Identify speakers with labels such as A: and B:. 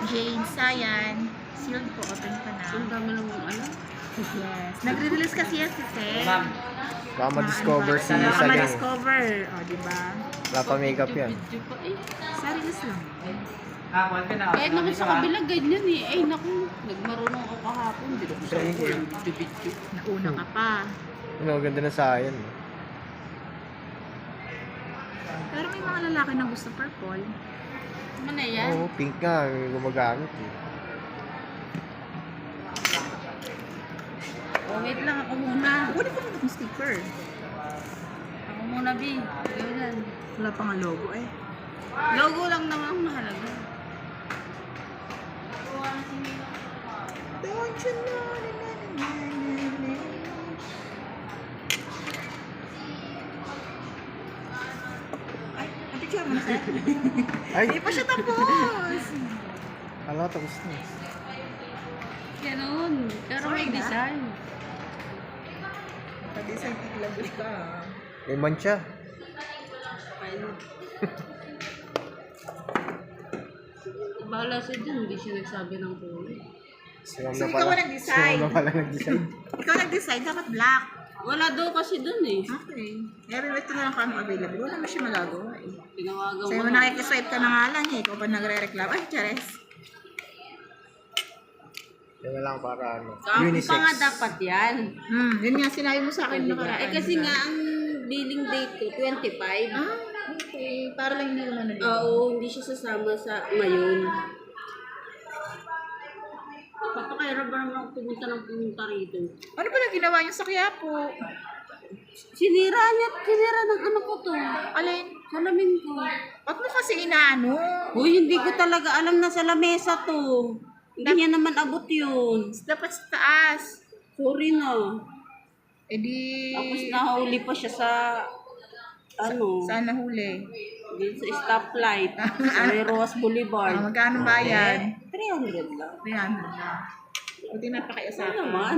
A: Jane, Sayan. Sealed po, open pa na.
B: Ang dami lang ano.
A: Yes. Nagre-release kasi yan si Sen.
C: Baka ma-discover si
A: Baka
C: Sayan.
A: ma-discover. O, diba?
C: Wala pa makeup yan.
B: Video pa eh.
A: Sa release lang.
B: Eh, naku sa kabila, ganyan eh. Ay, naku, nagmarunong ako kahapon. Hindi ko sa video.
A: Nauna ka pa.
C: Ano, ganda na Sayan.
A: Pero may mga lalaki na gusto purple.
B: Ano na yan?
C: Oo, pink nga. Gumagamit eh.
B: Oh, wait lang, ako muna.
A: Kunin ko muna yung sticker.
B: Ako muna, B. Ganyan.
A: Wala pa nga logo eh.
B: Logo lang naman ang mahalaga.
A: Don't you know? Ay, ang picture mo na sir.
C: Ay!
A: Hindi pa siya tapos.
C: Ala, tapos na.
B: Ganun. Pero may
A: Sorry na.
B: design.
A: Pag-design iglabos ka.
C: May mancha.
B: Ayun. Bahala siya dyan, hindi siya nagsabi ng kulay.
C: Si Ma'am
A: So,
C: na
A: ikaw
C: pala.
A: ang nag-decide.
C: Si Ma'am na pala nag-decide.
A: Ikaw nag-decide, dapat black.
B: Wala daw kasi dun eh.
A: Okay. Pero ito na lang kung anong available. Wala naman siya magagawa eh.
B: Tinawagan
A: Sa'yo
B: ko
A: mo
B: na.
A: nakikiswipe ka na nga lang eh. Ikaw pa nagre-reklamo. Ay, chares.
C: Yan na lang para ano.
B: Kampo
C: Unisex.
B: pa nga dapat yan.
A: Yun nga, sinabi mo sa akin
B: Diba?
A: nakaraan.
B: Eh kasi
A: diba?
B: nga ang billing date ko, 25.
A: Ah, okay. Para lang hindi naman na
B: Oo, hindi siya sasama sa ngayon. Papakairan ba naman ako pumunta rito?
A: Ano pala ginawa niyo sa Quiapo?
B: Sinira ng anak ko to.
A: Alin?
B: Salamin ko.
A: Ba't mo kasi inaano?
B: Uy, hindi ko talaga alam na sa lamesa to. Hindi niya naman abot yun.
A: Dapat sa taas.
B: Sorry na.
A: Eh di...
B: Tapos nahuli pa siya sa ano,
A: Saan nahuli?
B: dito sa stoplight. Sa may Roas Boulevard.
A: Magkano ba yan?
B: 300 lang.
A: 300 na. Buti napakaya sa
B: Ano
A: akin.
B: naman?